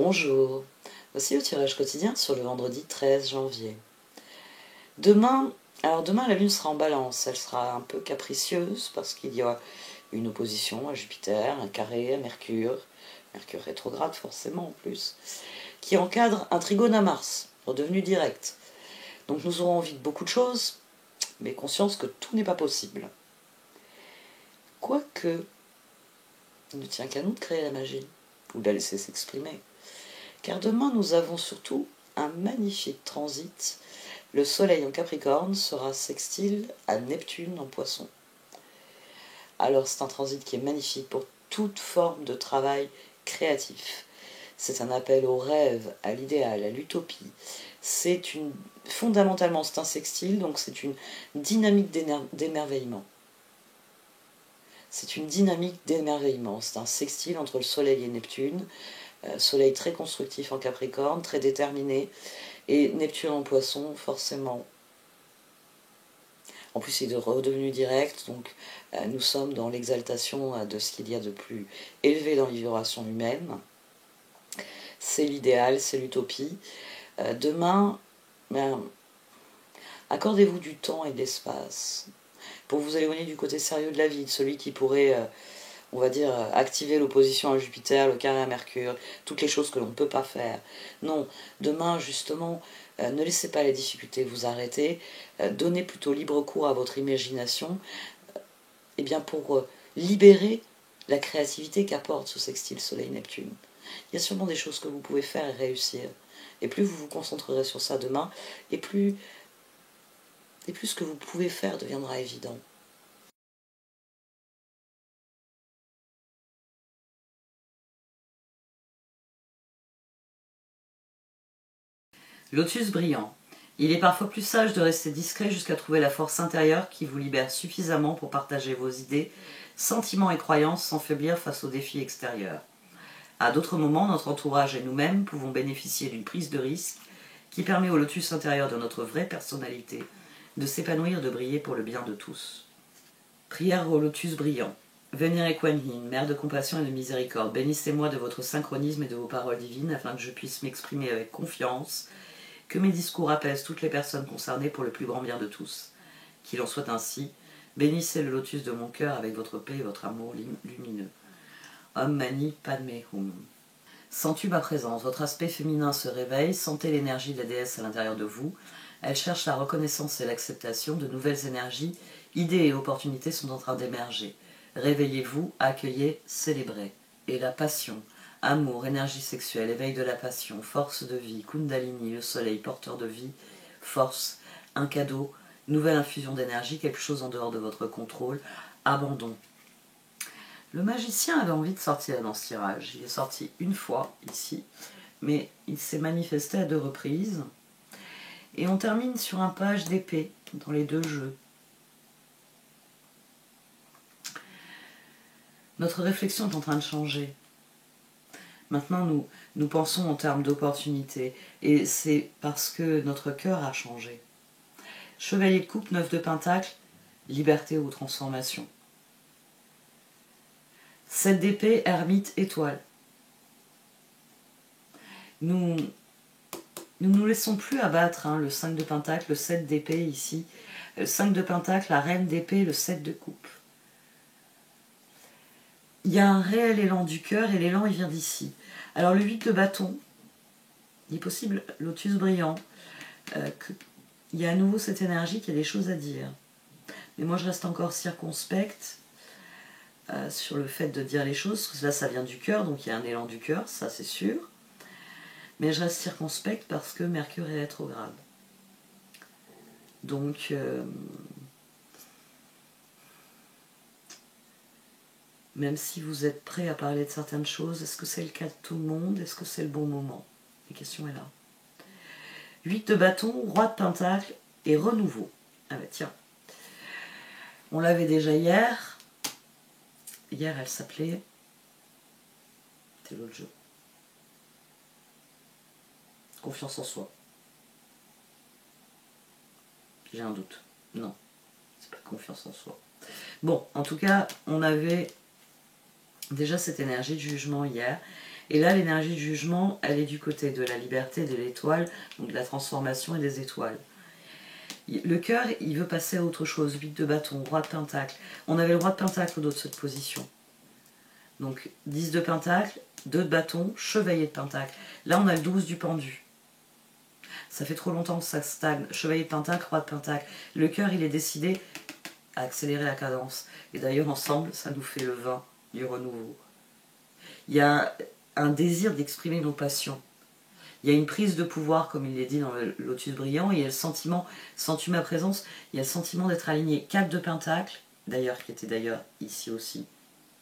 Bonjour, voici le tirage quotidien sur le vendredi 13 janvier. Demain la lune sera en balance, elle sera un peu capricieuse parce qu'il y a une opposition à Jupiter, un carré à Mercure rétrograde forcément en plus, qui encadre un trigone à Mars, redevenu direct. Donc nous aurons envie de beaucoup de choses, mais conscience que tout n'est pas possible. Quoique, il ne tient qu'à nous de créer la magie, ou de la laisser s'exprimer. Car demain, nous avons surtout un magnifique transit. Le Soleil en Capricorne sera sextile à Neptune en Poisson. Alors, c'est un transit qui est magnifique pour toute forme de travail créatif. C'est un appel au rêve, à l'idéal, à l'utopie. Fondamentalement, c'est un sextile, donc c'est une dynamique d'émerveillement. C'est une dynamique d'émerveillement. C'est un sextile entre le Soleil et Neptune. Soleil très constructif en Capricorne, très déterminé, et Neptune en Poisson, forcément. En plus, il est redevenu direct, donc nous sommes dans l'exaltation de ce qu'il y a de plus élevé dans les vibrations humaines. C'est l'idéal, c'est l'utopie. Demain, accordez-vous du temps et de l'espace pour vous éloigner du côté sérieux de la vie, de celui qui pourrait... on va dire, activer l'opposition à Jupiter, le carré à Mercure, toutes les choses que l'on ne peut pas faire. Non, demain, justement, ne laissez pas les difficultés vous arrêter, donnez plutôt libre cours à votre imagination, pour libérer la créativité qu'apporte ce sextile Soleil-Neptune. Il y a sûrement des choses que vous pouvez faire et réussir. Et plus vous vous concentrerez sur ça demain, et plus ce que vous pouvez faire deviendra évident. Lotus brillant. Il est parfois plus sage de rester discret jusqu'à trouver la force intérieure qui vous libère suffisamment pour partager vos idées, sentiments et croyances sans faiblir face aux défis extérieurs. À d'autres moments, notre entourage et nous-mêmes pouvons bénéficier d'une prise de risque qui permet au lotus intérieur de notre vraie personnalité de s'épanouir, de briller pour le bien de tous. Prière au lotus brillant. Vénérée Kuan Yin, Mère de compassion et de miséricorde, bénissez-moi de votre synchronisme et de vos paroles divines afin que je puisse m'exprimer avec confiance, que mes discours apaisent toutes les personnes concernées pour le plus grand bien de tous. Qu'il en soit ainsi. Bénissez le lotus de mon cœur avec votre paix et votre amour lumineux. Om Mani Padme Hum. Sens-tu ma présence? Votre aspect féminin se réveille, sentez l'énergie de la déesse à l'intérieur de vous. Elle cherche la reconnaissance et l'acceptation, de nouvelles énergies, idées et opportunités sont en train d'émerger. Réveillez-vous, accueillez, célébrez. Et la passion, amour, énergie sexuelle, éveil de la passion, force de vie, Kundalini, le soleil, porteur de vie, force, un cadeau, nouvelle infusion d'énergie, quelque chose en dehors de votre contrôle, abandon. Le magicien avait envie de sortir dans ce tirage. Il est sorti une fois, ici, mais il s'est manifesté à 2 reprises. Et on termine sur un page d'épée dans les 2 jeux. Notre réflexion est en train de changer. Maintenant, nous pensons en termes d'opportunités. Et c'est parce que notre cœur a changé. Chevalier de coupe, 9 de pentacle, liberté ou transformation. 7 d'épée, ermite, étoile. Nous nous laissons plus abattre, le 5 de pentacle, le 7 d'épée ici, le 5 de pentacle, la reine d'épée, le 7 de coupe. Il y a un réel élan du cœur et l'élan il vient d'ici. Alors le 8 de bâton, il est possible, lotus brillant, il y a à nouveau cette énergie qui a des choses à dire. Mais moi je reste encore circonspecte sur le fait de dire les choses, parce que là ça vient du cœur, donc il y a un élan du cœur, ça c'est sûr. Mais je reste circonspecte parce que Mercure est rétrograde. Donc, même si vous êtes prêt à parler de certaines choses, est-ce que c'est le cas de tout le monde? Est-ce que c'est le bon moment? La question est là. 8 de bâton, roi de pentacle et renouveau. Ah bah tiens, on l'avait déjà hier. Hier, elle s'appelait... C'était l'autre jeu. Confiance en soi. J'ai un doute. Non, c'est pas confiance en soi. Bon, en tout cas, on avait déjà cette énergie de jugement hier. Et là, l'énergie du jugement, elle est du côté de la liberté, de l'étoile, donc de la transformation et des étoiles. Le cœur, il veut passer à autre chose. 8 de bâton, roi de pentacle. On avait le roi de pentacle au-dessus de cette position. Donc 10 de pentacle, 2 de bâton, chevalier de pentacle. Là, on a le 12 du pendu. Ça fait trop longtemps que ça stagne. Chevalier de pentacle, roi de pentacle. Le cœur, il est décidé à accélérer la cadence. Et d'ailleurs, ensemble, ça nous fait le 20 du renouveau. Il y a un désir d'exprimer nos passions. Il y a une prise de pouvoir, comme il est dit dans le lotus brillant, et il y a le sentiment, sens-tu ma présence, il y a le sentiment d'être aligné. 4 de pentacle, d'ailleurs, qui était d'ailleurs ici aussi,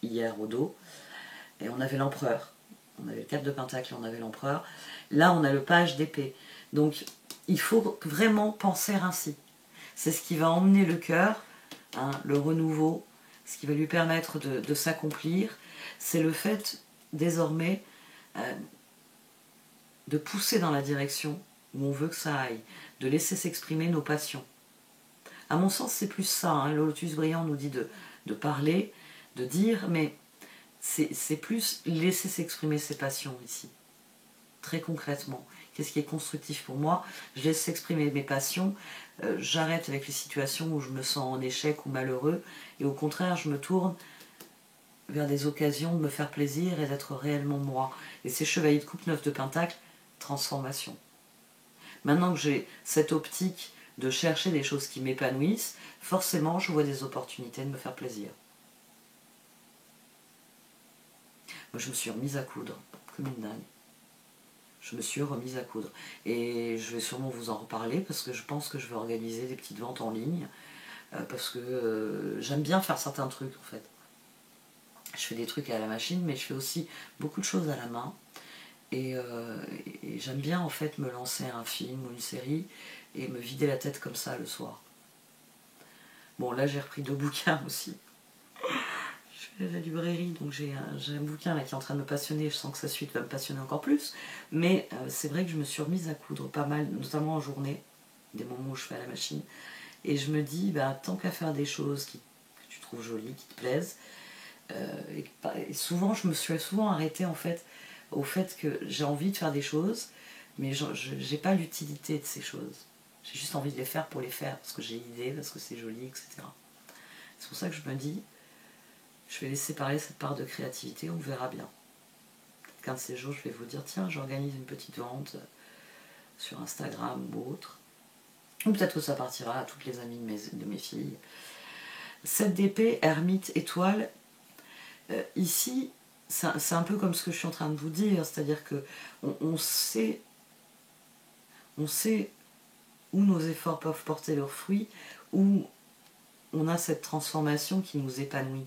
hier au dos, et on avait l'empereur. On avait le 4 de pentacle et on avait l'empereur. Là, on a le page d'épée. Donc, il faut vraiment penser ainsi. C'est ce qui va emmener le cœur, hein, le renouveau, ce qui va lui permettre de s'accomplir. C'est le fait, désormais, de pousser dans la direction où on veut que ça aille, de laisser s'exprimer nos passions. À mon sens, c'est plus ça. Hein. Le lotus brillant nous dit de parler, de dire, mais c'est plus laisser s'exprimer ses passions ici. Très concrètement. Qu'est-ce qui est constructif pour moi? Je laisse s'exprimer mes passions, j'arrête avec les situations où je me sens en échec ou malheureux, et au contraire, je me tourne vers des occasions de me faire plaisir et d'être réellement moi. Et ces chevaliers de coupe, 9 de pentacle, transformation. Maintenant que j'ai cette optique de chercher des choses qui m'épanouissent, forcément je vois des opportunités de me faire plaisir. Moi je me suis remise à coudre, comme une dingue. Je me suis remise à coudre. Et je vais sûrement vous en reparler parce que je pense que je vais organiser des petites ventes en ligne. Parce que j'aime bien faire certains trucs en fait. Je fais des trucs à la machine, mais je fais aussi beaucoup de choses à la main. Et j'aime bien en fait me lancer un film ou une série et me vider la tête comme ça le soir. Bon, là j'ai repris 2 bouquins aussi. Je vais à la librairie, donc j'ai un bouquin là qui est en train de me passionner. Je sens que sa suite va me passionner encore plus. Mais c'est vrai que je me suis remise à coudre pas mal, notamment en journée, des moments où je fais à la machine. Et je me dis, bah, tant qu'à faire des choses que tu trouves jolies, qui te plaisent, et souvent je me suis souvent arrêtée en fait au fait que j'ai envie de faire des choses, mais je n'ai pas l'utilité de ces choses. J'ai juste envie de les faire pour les faire, parce que j'ai l'idée, parce que c'est joli, etc. C'est pour ça que je me dis, je vais laisser parler cette part de créativité, on verra bien. Qu'un de ces jours, je vais vous dire, tiens, j'organise une petite vente sur Instagram ou autre. Ou peut-être que ça partira à toutes les amies de mes filles. 7 d'épée, ermite, étoile. Ici, c'est un peu comme ce que je suis en train de vous dire, c'est-à-dire que on sait où nos efforts peuvent porter leurs fruits, où on a cette transformation qui nous épanouit.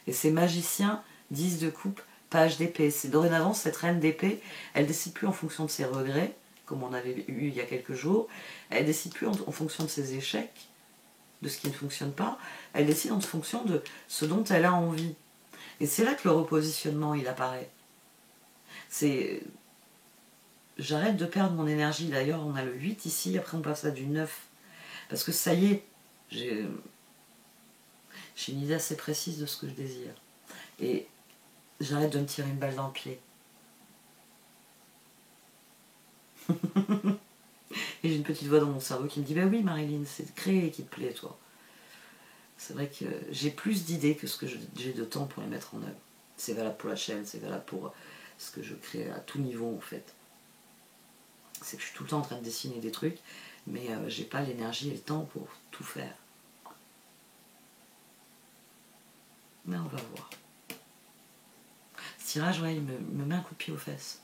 Et ces magiciens, 10 de coupe, page d'épée. C'est dorénavant, cette reine d'épée, elle ne décide plus en fonction de ses regrets, comme on avait eu il y a quelques jours, elle ne décide plus en fonction de ses échecs, de ce qui ne fonctionne pas, elle décide en fonction de ce dont elle a envie. Et c'est là que le repositionnement, il apparaît. C'est... J'arrête de perdre mon énergie. D'ailleurs, on a le 8 ici, après on passe à du 9. Parce que ça y est, j'ai une idée assez précise de ce que je désire. Et j'arrête de me tirer une balle dans le pied. Et j'ai une petite voix dans mon cerveau qui me dit, bah oui Marilyn, c'est de créer qui te plaît, toi. C'est vrai que j'ai plus d'idées que ce que j'ai de temps pour les mettre en œuvre. C'est valable pour la chaîne, c'est valable pour ce que je crée à tout niveau en fait. C'est que je suis tout le temps en train de dessiner des trucs, mais j'ai pas l'énergie et le temps pour tout faire. Mais on va voir. Ce tirage, ouais, il me met un coup de pied aux fesses.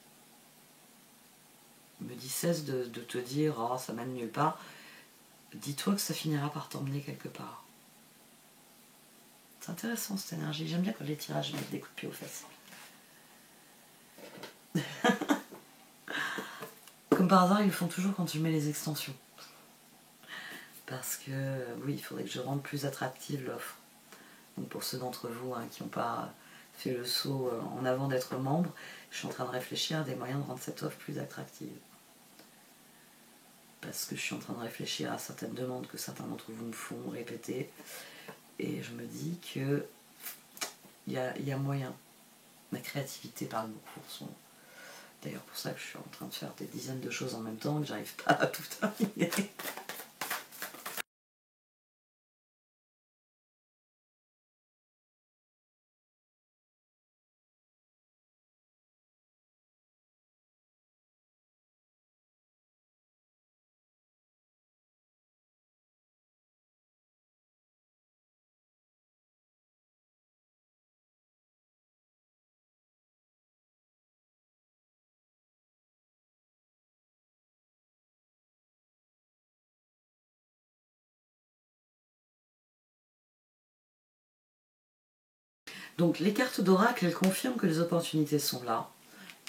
Il me dit, cesse de te dire, oh, ça mène nulle part. Dis-toi que ça finira par t'emmener quelque part. C'est intéressant cette énergie. J'aime bien quand les tirages mettent des coups de pied aux fesses. Comme par hasard, ils le font toujours quand je mets les extensions. Parce que, oui, il faudrait que je rende plus attractive l'offre. Donc pour ceux d'entre vous hein, qui n'ont pas fait le saut en avant d'être membre, je suis en train de réfléchir à des moyens de rendre cette offre plus attractive. Parce que je suis en train de réfléchir à certaines demandes que certains d'entre vous me font répéter. Et je me dis que il y a moyen. Ma créativité parle beaucoup. D'ailleurs pour ça que je suis en train de faire des dizaines de choses en même temps et que j'arrive pas à tout terminer. Donc les cartes d'oracle, elles confirment que les opportunités sont là.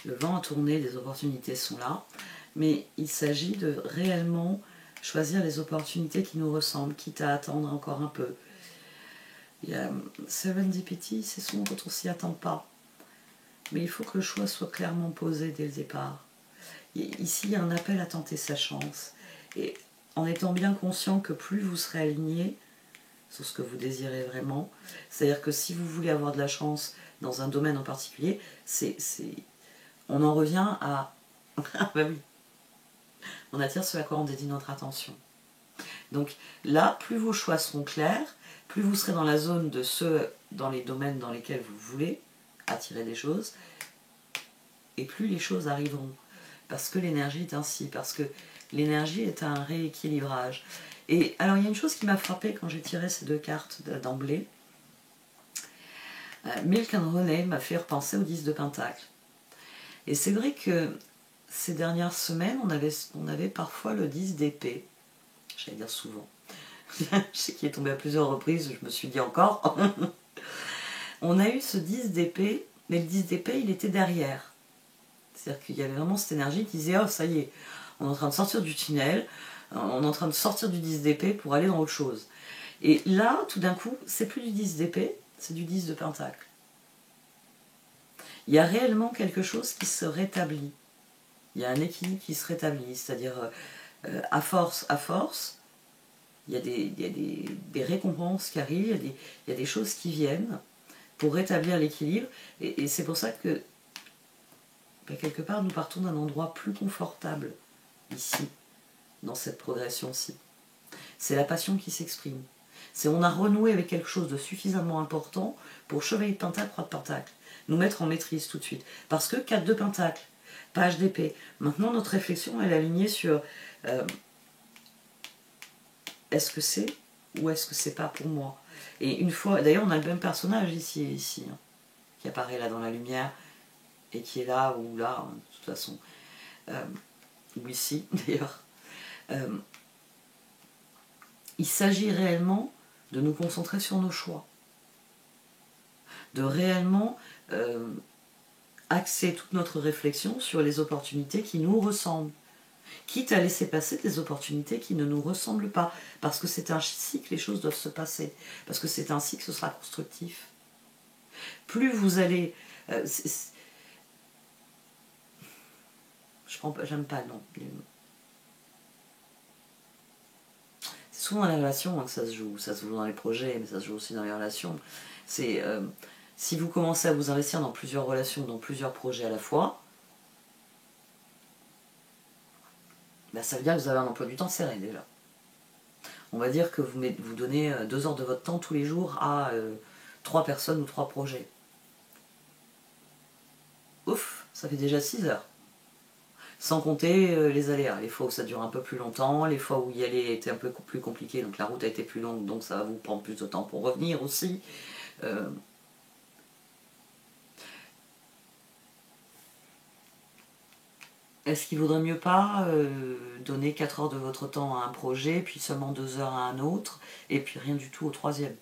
Le vent a tourné, les opportunités sont là. Mais il s'agit de réellement choisir les opportunités qui nous ressemblent, quitte à attendre encore un peu. Il y a serendipity, c'est souvent quand on s'y attend pas. Mais il faut que le choix soit clairement posé dès le départ. Ici, il y a un appel à tenter sa chance. Et en étant bien conscient que plus vous serez aligné sur ce que vous désirez vraiment, c'est-à-dire que si vous voulez avoir de la chance dans un domaine en particulier, on en revient à... ah bah oui, on attire ce à quoi on dédie notre attention. Donc là, plus vos choix seront clairs, plus vous serez dans la zone de ceux dans les domaines dans lesquels vous voulez attirer des choses, et plus les choses arriveront. Parce que l'énergie est ainsi, parce que l'énergie est un rééquilibrage. Et alors il y a une chose qui m'a frappée quand j'ai tiré ces deux cartes d'emblée. Milk and Honey m'a fait repenser au 10 de Pentacle. Et c'est vrai que ces dernières semaines, on avait parfois le 10 d'épée. J'allais dire souvent. Je sais qu'il est tombé à plusieurs reprises, je me suis dit encore. On a eu ce 10 d'épée, mais le 10 d'épée, il était derrière. C'est-à-dire qu'il y avait vraiment cette énergie qui disait « Oh, ça y est, on est en train de sortir du tunnel, on est en train de sortir du 10 d'épée pour aller dans autre chose. » Et là, tout d'un coup, c'est plus du 10 d'épée, c'est du 10 de pentacle. Il y a réellement quelque chose qui se rétablit. Il y a un équilibre qui se rétablit, c'est-à-dire à force, il y a des récompenses qui arrivent, il y a des choses qui viennent pour rétablir l'équilibre. Et c'est pour ça que, quelque part, nous partons d'un endroit plus confortable, ici, dans cette progression-ci. C'est la passion qui s'exprime. C'est on a renoué avec quelque chose de suffisamment important pour chevalier de pentacle, croix de pentacle. Nous mettre en maîtrise tout de suite. Parce que 4 de pentacle, page d'épée. Maintenant, notre réflexion, elle est alignée sur est-ce que c'est ou est-ce que c'est pas pour moi. Et une fois, d'ailleurs, on a le même personnage ici hein, qui apparaît là dans la lumière et qui est là ou là, hein, de toute façon. Ou ici, d'ailleurs. Il s'agit réellement de nous concentrer sur nos choix. De réellement axer toute notre réflexion sur les opportunités qui nous ressemblent. Quitte à laisser passer des opportunités qui ne nous ressemblent pas. Parce que c'est ainsi que les choses doivent se passer. Parce que c'est ainsi que ce sera constructif. Plus vous allez... j'aime pas, non. C'est souvent dans les relations hein, que ça se joue. Ça se joue dans les projets, mais ça se joue aussi dans les relations. C'est... si vous commencez à vous investir dans plusieurs relations, dans plusieurs projets à la fois, ben ça veut dire que vous avez un emploi du temps serré déjà. On va dire que vous donnez 2 heures de votre temps tous les jours à 3 personnes ou 3 projets. Ouf, ça fait déjà 6 heures. Sans compter les aléas, les fois où ça dure un peu plus longtemps, les fois où y aller était un peu plus compliqué, donc la route a été plus longue, donc ça va vous prendre plus de temps pour revenir aussi. Est-ce qu'il vaudrait mieux pas donner 4 heures de votre temps à un projet, puis seulement 2 heures à un autre, et puis rien du tout au troisième,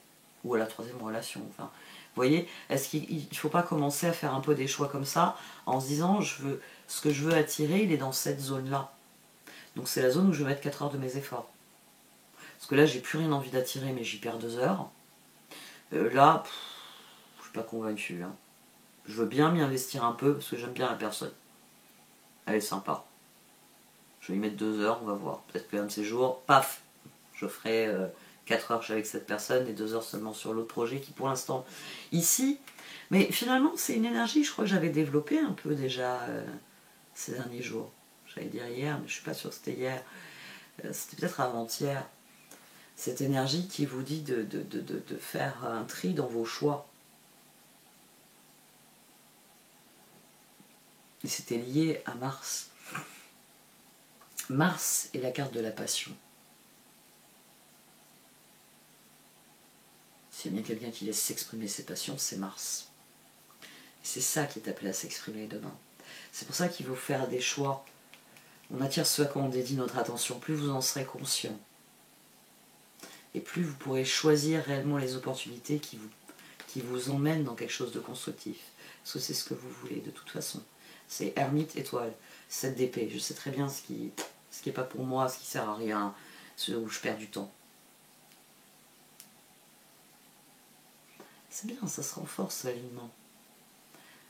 ou à la troisième relation, enfin, vous voyez, est-ce qu'il ne faut pas commencer à faire un peu des choix comme ça, en se disant, ce que je veux attirer, il est dans cette zone-là. Donc c'est la zone où je vais mettre 4 heures de mes efforts. Parce que là, j'ai plus rien envie d'attirer, mais j'y perds 2 heures. Là, je suis pas convaincue. Hein. Je veux bien m'y investir un peu, parce que j'aime bien la personne. Elle est sympa. Je vais y mettre 2 heures, on va voir. Peut-être qu'un de ces jours, paf, je ferai 4 heures je suis avec cette personne et 2 heures seulement sur l'autre projet qui pour l'instant ici. Mais finalement c'est une énergie, je crois que j'avais développé un peu déjà ces derniers jours. J'allais dire hier, mais je suis pas sûre que c'était hier. C'était peut-être avant-hier. Cette énergie qui vous dit de faire un tri dans vos choix. Et c'était lié à Mars. Mars est la carte de la passion. S'il y a bien quelqu'un qui laisse s'exprimer ses passions, c'est Mars. Et c'est ça qui est appelé à s'exprimer demain. C'est pour ça qu'il faut faire des choix. On attire ce à quoi on dédie notre attention. Plus vous en serez conscient. Et plus vous pourrez choisir réellement les opportunités qui vous emmènent dans quelque chose de constructif. Parce que c'est ce que vous voulez de toute façon. C'est ermite, étoile, 7 d'épée. Je sais très bien ce qui n'est pas pour moi, ce qui sert à rien, ce où je perds du temps. C'est bien, ça se renforce l'alignement.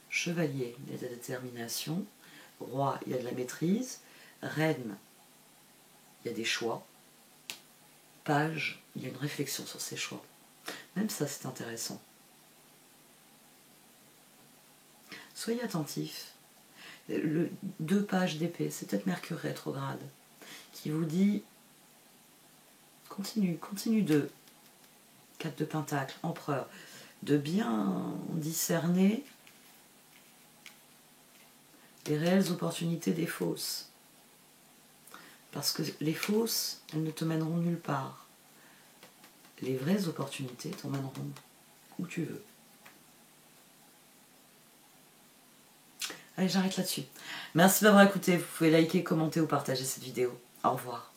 Chevalier, il y a de la détermination. Roi, il y a de la maîtrise. Reine, il y a des choix. Page, il y a une réflexion sur ses choix. Même ça, c'est intéressant. Soyez attentifs. 2 pages d'épée, c'est peut-être Mercure rétrograde, qui vous dit continue de 4 de Pentacle, Empereur, de bien discerner les réelles opportunités des fausses. Parce que les fausses, elles ne te mèneront nulle part. Les vraies opportunités t'emmèneront où tu veux. Allez, j'arrête là-dessus. Merci d'avoir écouté. Vous pouvez liker, commenter ou partager cette vidéo. Au revoir.